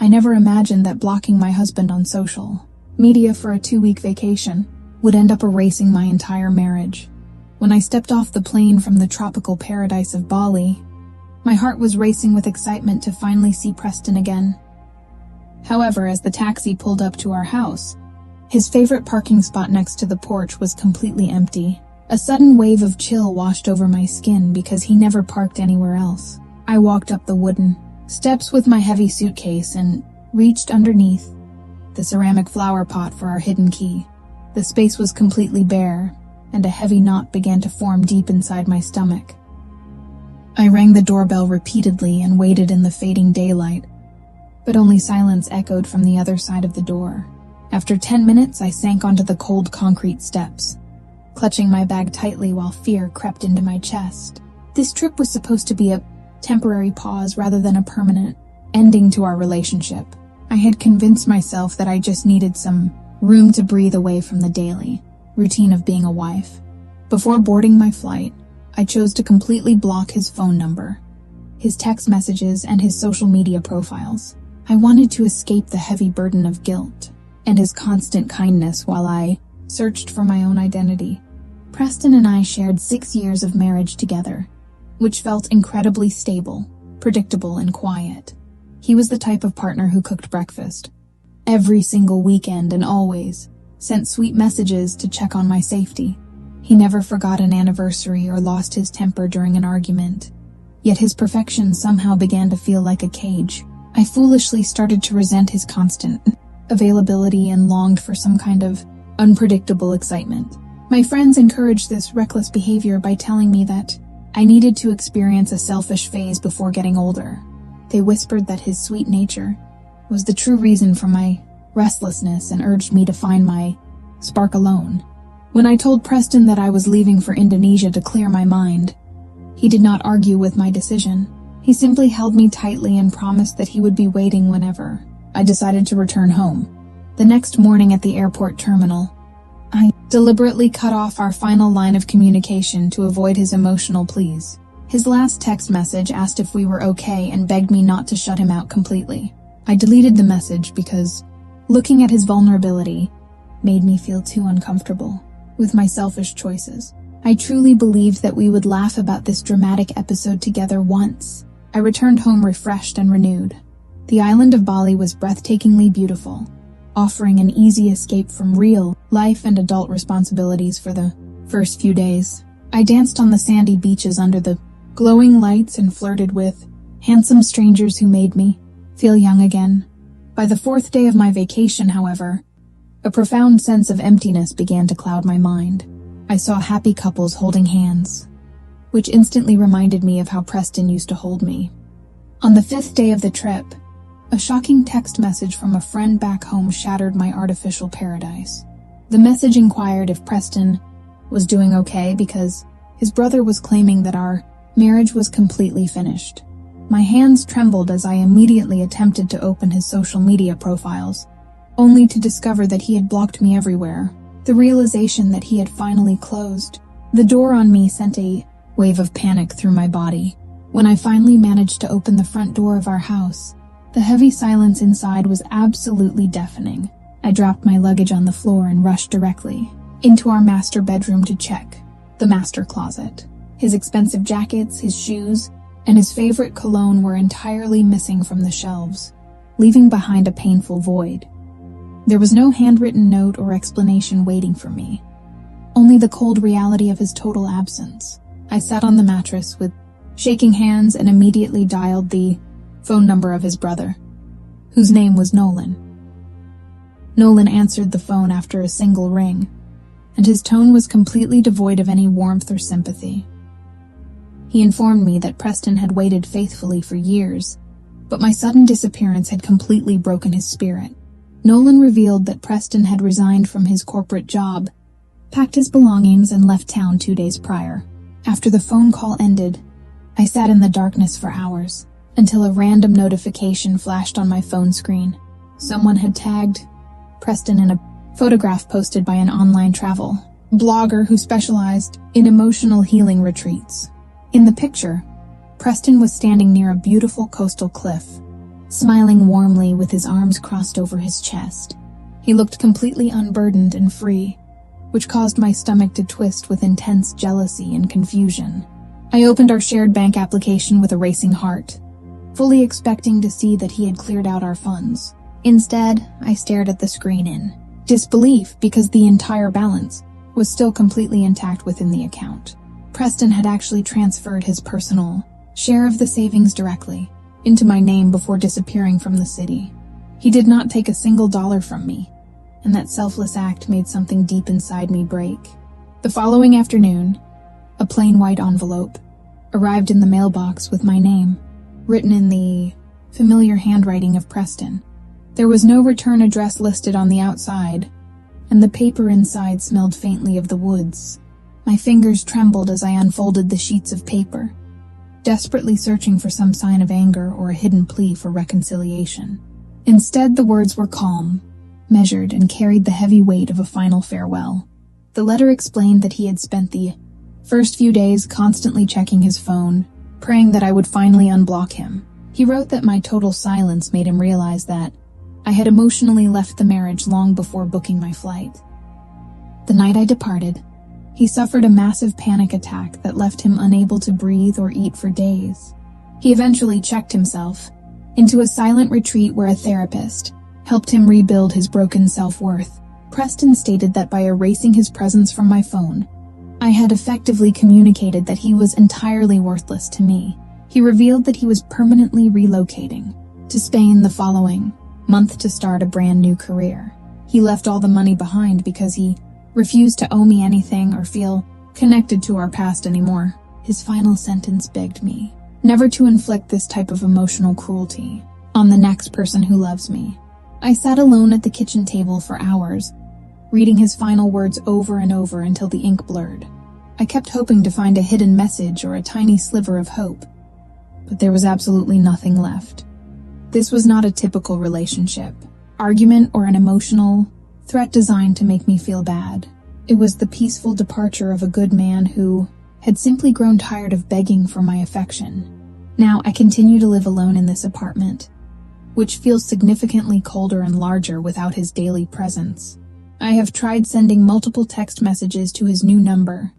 I never imagined that blocking my husband on social media for a 2-week vacation would end up erasing my entire marriage. When I stepped off the plane from the tropical paradise of Bali, my heart was racing with excitement to finally see Preston again. However, as the taxi pulled up to our house, his favorite parking spot next to the porch was completely empty. A sudden wave of chill washed over my skin because he never parked anywhere else. I walked up the wooden steps with my heavy suitcase and reached underneath the ceramic flower pot for our hidden key. The space was completely bare, and a heavy knot began to form deep inside my stomach. I rang the doorbell repeatedly and waited in the fading daylight, but only silence echoed from the other side of the door. After 10 minutes, I sank onto the cold concrete steps, clutching my bag tightly while fear crept into my chest. This trip was supposed to be a temporary pause rather than a permanent ending to our relationship. I had convinced myself that I just needed some room to breathe away from the daily routine of being a wife. Before boarding my flight, I chose to completely block his phone number, his text messages, and his social media profiles. I wanted to escape the heavy burden of guilt and his constant kindness while I searched for my own identity. Preston and I shared 6 years of marriage together, which felt incredibly stable, predictable, and quiet. He was the type of partner who cooked breakfast every single weekend and always sent sweet messages to check on my safety. He never forgot an anniversary or lost his temper during an argument. Yet his perfection somehow began to feel like a cage. I foolishly started to resent his constant availability and longed for some kind of unpredictable excitement. My friends encouraged this reckless behavior by telling me that I needed to experience a selfish phase before getting older. They whispered that his sweet nature was the true reason for my restlessness and urged me to find my spark alone. When I told Preston that I was leaving for Indonesia to clear my mind, he did not argue with my decision. He simply held me tightly and promised that he would be waiting whenever I decided to return home. The next morning at the airport terminal, I deliberately cut off our final line of communication to avoid his emotional pleas. His last text message asked if we were okay and begged me not to shut him out completely. I deleted the message because looking at his vulnerability made me feel too uncomfortable with my selfish choices. I truly believed that we would laugh about this dramatic episode together once. I returned home refreshed and renewed. The island of Bali was breathtakingly beautiful, offering an easy escape from real life and adult responsibilities for the first few days. I danced on the sandy beaches under the glowing lights and flirted with handsome strangers who made me feel young again. By the 4th day of my vacation, however, a profound sense of emptiness began to cloud my mind. I saw happy couples holding hands, which instantly reminded me of how Preston used to hold me. On the 5th day of the trip, a shocking text message from a friend back home shattered my artificial paradise. The message inquired if Preston was doing okay because his brother was claiming that our marriage was completely finished. My hands trembled as I immediately attempted to open his social media profiles, only to discover that he had blocked me everywhere. The realization that he had finally closed the door on me sent a wave of panic through my body. When I finally managed to open the front door of our house, the heavy silence inside was absolutely deafening. I dropped my luggage on the floor and rushed directly into our master bedroom to check the master closet. His expensive jackets, his shoes, and his favorite cologne were entirely missing from the shelves, leaving behind a painful void. There was no handwritten note or explanation waiting for me, only the cold reality of his total absence. I sat on the mattress with shaking hands and immediately dialed the phone number of his brother, whose name was Nolan. Nolan answered the phone after a single ring, and his tone was completely devoid of any warmth or sympathy. He informed me that Preston had waited faithfully for years, but my sudden disappearance had completely broken his spirit. Nolan revealed that Preston had resigned from his corporate job, packed his belongings, and left town 2 days prior. After the phone call ended, I sat in the darkness for hours, until a random notification flashed on my phone screen. Someone had tagged Preston in a photograph posted by an online travel blogger who specialized in emotional healing retreats. In the picture, Preston was standing near a beautiful coastal cliff, smiling warmly with his arms crossed over his chest. He looked completely unburdened and free, which caused my stomach to twist with intense jealousy and confusion. I opened our shared bank application with a racing heart, fully expecting to see that he had cleared out our funds. Instead, I stared at the screen in disbelief because the entire balance was still completely intact within the account. Preston had actually transferred his personal share of the savings directly into my name before disappearing from the city. He did not take a single dollar from me, and that selfless act made something deep inside me break. The following afternoon, a plain white envelope arrived in the mailbox with my name, written in the familiar handwriting of Preston. There was no return address listed on the outside, and the paper inside smelled faintly of the woods. My fingers trembled as I unfolded the sheets of paper, desperately searching for some sign of anger or a hidden plea for reconciliation. Instead, the words were calm, measured, and carried the heavy weight of a final farewell. The letter explained that he had spent the first few days constantly checking his phone, praying that I would finally unblock him. He wrote that my total silence made him realize that I had emotionally left the marriage long before booking my flight. The night I departed, he suffered a massive panic attack that left him unable to breathe or eat for days. He eventually checked himself into a silent retreat where a therapist helped him rebuild his broken self-worth. Preston stated that by erasing his presence from my phone, I had effectively communicated that he was entirely worthless to me. He revealed that he was permanently relocating to Spain the following month to start a brand new career. He left all the money behind because he refused to owe me anything or feel connected to our past anymore. His final sentence begged me never to inflict this type of emotional cruelty on the next person who loves me. I sat alone at the kitchen table for hours, reading his final words over and over until the ink blurred. I kept hoping to find a hidden message or a tiny sliver of hope, but there was absolutely nothing left. This was not a typical relationship, argument, or an emotional threat designed to make me feel bad. It was the peaceful departure of a good man who had simply grown tired of begging for my affection. Now I continue to live alone in this apartment, which feels significantly colder and larger without his daily presence. I have tried sending multiple text messages to his new number,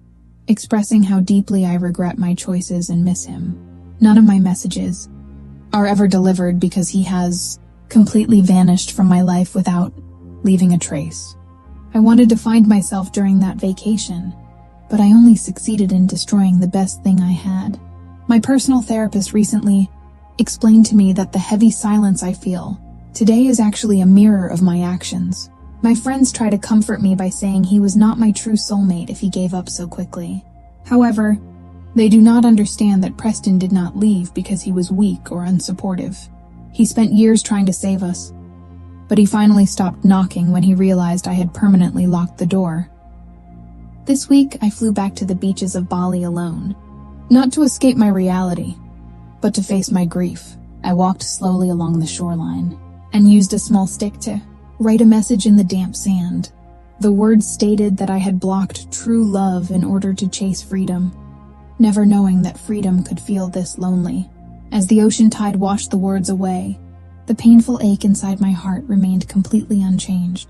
expressing how deeply I regret my choices and miss him. None of my messages are ever delivered because he has completely vanished from my life without leaving a trace. I wanted to find myself during that vacation, but I only succeeded in destroying the best thing I had. My personal therapist recently explained to me that the heavy silence I feel today is actually a mirror of my actions. My friends try to comfort me by saying he was not my true soulmate if he gave up so quickly. However, they do not understand that Preston did not leave because he was weak or unsupportive. He spent years trying to save us, but he finally stopped knocking when he realized I had permanently locked the door. This week, I flew back to the beaches of Bali alone, not to escape my reality, but to face my grief. I walked slowly along the shoreline and used a small stick to write a message in the damp sand. The words stated that I had blocked true love in order to chase freedom, never knowing that freedom could feel this lonely. As the ocean tide washed the words away, the painful ache inside my heart remained completely unchanged.